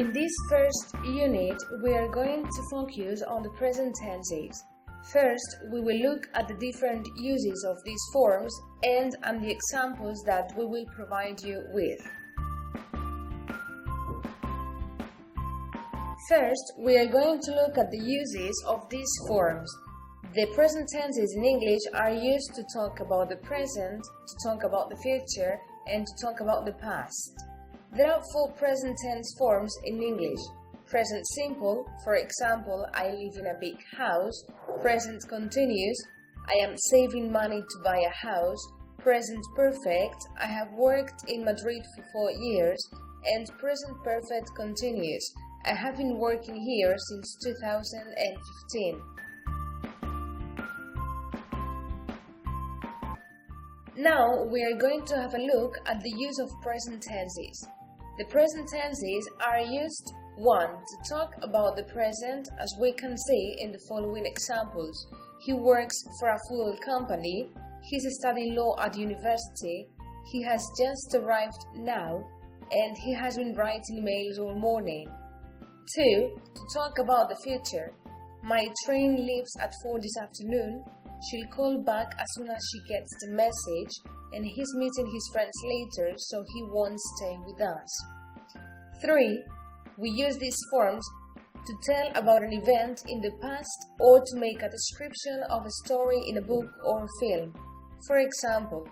In this first unit, we are going to focus on the present tenses. First, we will look at the different uses of these forms and on the examples that we will provide you with. First, we are going to look at the uses of these forms. The present tenses in English are used to talk about the present, to talk about the future, and to talk about the past. There are 4 present tense forms in English. Present simple, for example, I live in a big house. Present continuous, I am saving money to buy a house. Present perfect, I have worked in Madrid for 4 years. And present perfect continuous, I have been working here since 2015. Now we are going to have a look at the use of present tenses. The present tenses are used 1. To talk about the present, as we can see in the following examples. He works for a food company. He's studying law at university. He has just arrived now. And he has been writing emails all morning. 2. To talk about the future. My train leaves at 4 this afternoon. She'll call back as soon as she gets the message, and he's meeting his friends later, so he won't stay with us. 3. We use these forms to tell about an event in the past or to make a description of a story in a book or film. For example,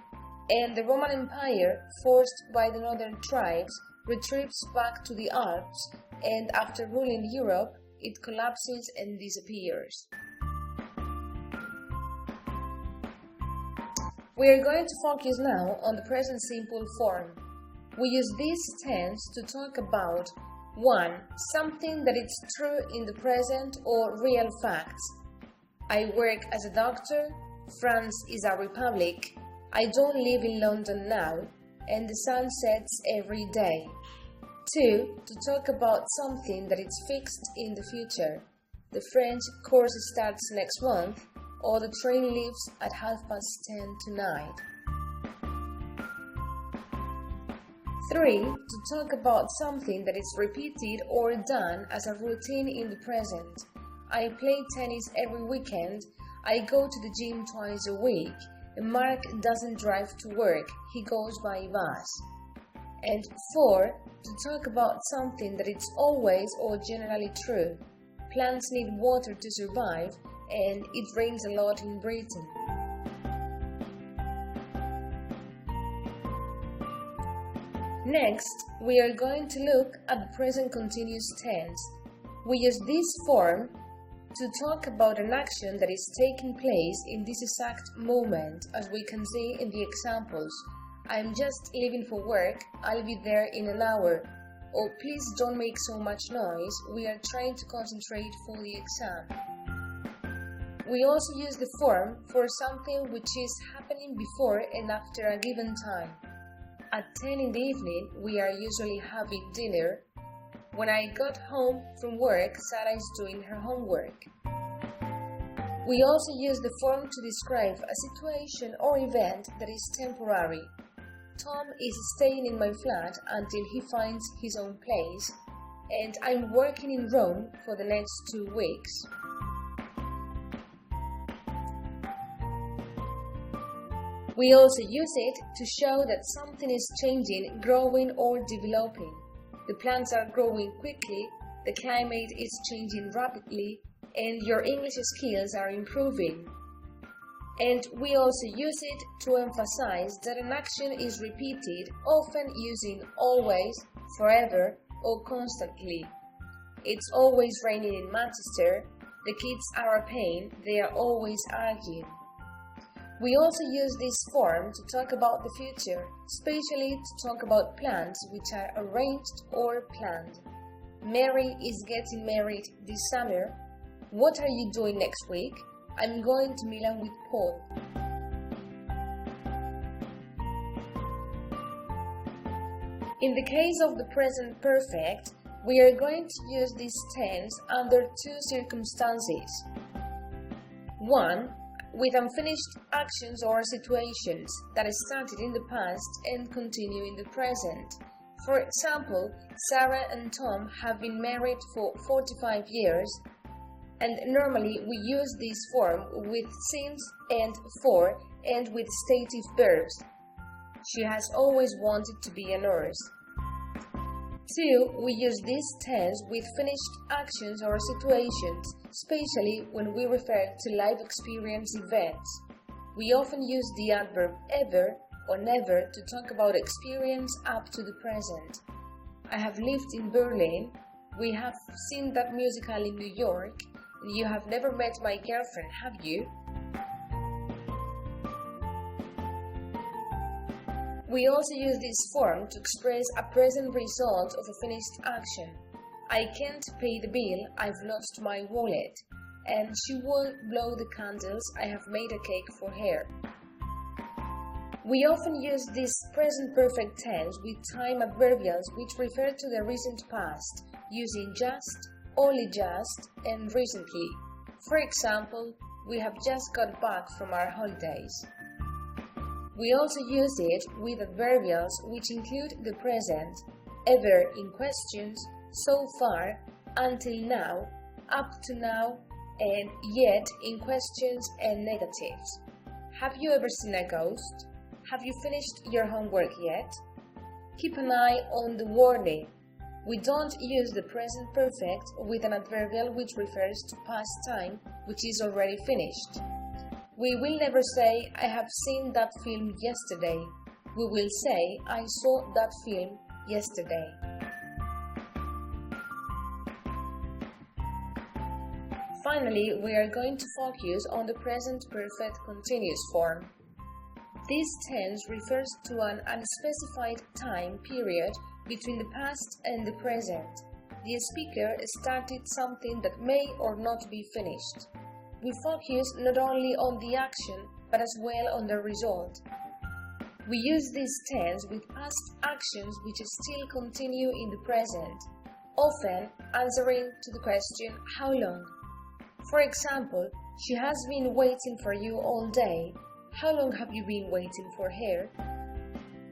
and the Roman Empire, forced by the northern tribes, retreats back to the Alps, and after ruling Europe, it collapses and disappears. We are going to focus now on the present simple form. We use this tense to talk about 1. Something that is true in the present or real facts. I work as a doctor. France is a republic. I don't live in London now, and the sun sets every day. 2. To talk about something that is fixed in the future. The French course starts next month, or the train leaves at 10:30 tonight. 3. To talk about something that is repeated or done as a routine in the present. I play tennis every weekend. I go to the gym twice a week. Mark doesn't drive to work, he goes by bus. And 4. To talk about something that is always or generally true. Plants need water to survive, and it rains a lot in Britain. Next, we are going to look at the present continuous tense. We use this form to talk about an action that is taking place in this exact moment, as we can see in the examples. I'm just leaving for work, I'll be there in an hour. Oh, please don't make so much noise, we are trying to concentrate for the exam. We also use the form for something which is happening before and after a given time. At 10 in the evening, we are usually having dinner. When I got home from work, Sarah is doing her homework. We also use the form to describe a situation or event that is temporary. Tom is staying in my flat until he finds his own place, and I'm working in Rome for the next 2 weeks. We also use it to show that something is changing, growing or developing. The plants are growing quickly, the climate is changing rapidly, and your English skills are improving. And we also use it to emphasize that an action is repeated, often using always, forever, or constantly. It's always raining in Manchester, the kids are a pain, they are always arguing. We also use this form to talk about the future, especially to talk about plans which are arranged or planned. Mary is getting married this summer. What are you doing next week? I'm going to Milan with Paul. In the case of the present perfect, we are going to use this tense under 2 circumstances. 1. With unfinished actions or situations that started in the past and continue in the present. For example, Sarah and Tom have been married for 45 years, and normally we use this form with since and for and with stative verbs. She has always wanted to be a nurse. 2. We use this tense with finished actions or situations, especially when we refer to life experience events. We often use the adverb ever or never to talk about experience up to the present. I have lived in Berlin, we have seen that musical in New York, and you have never met my girlfriend, have you? We also use this form to express a present result of a finished action. I can't pay the bill, I've lost my wallet, and she won't blow the candles, I have made a cake for her. We often use this present perfect tense with time adverbials which refer to the recent past, using just, only just, and recently. For example, we have just got back from our holidays. We also use it with adverbials which include the present, ever in questions, so far, until now, up to now, and yet in questions and negatives. Have you ever seen a ghost? Have you finished your homework yet? Keep an eye on the warning. We don't use the present perfect with an adverbial which refers to past time which is already finished. We will never say, I have seen that film yesterday. We will say, I saw that film yesterday. Finally, we are going to focus on the present perfect continuous form. This tense refers to an unspecified time period between the past and the present. The speaker started something that may or not be finished. We focus not only on the action, but as well on the result. We use this tense with past actions which still continue in the present, often answering to the question, how long? For example, she has been waiting for you all day. How long have you been waiting for her?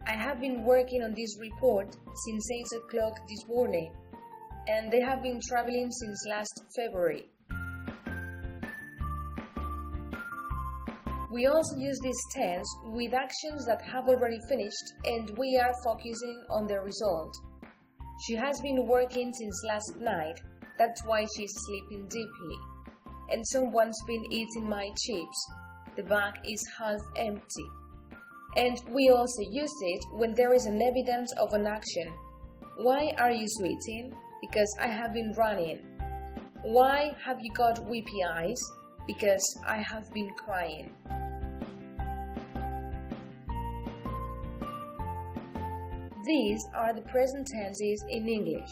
I have been working on this report since 8 o'clock this morning, and they have been traveling since last February. We also use this tense with actions that have already finished and we are focusing on the result. She has been working since last night, that's why she's sleeping deeply. And someone's been eating my chips. The bag is half empty. And we also use it when there is an evidence of an action. Why are you sweating? Because I have been running. Why have you got weepy eyes? Because I have been crying. These are the present tenses in English.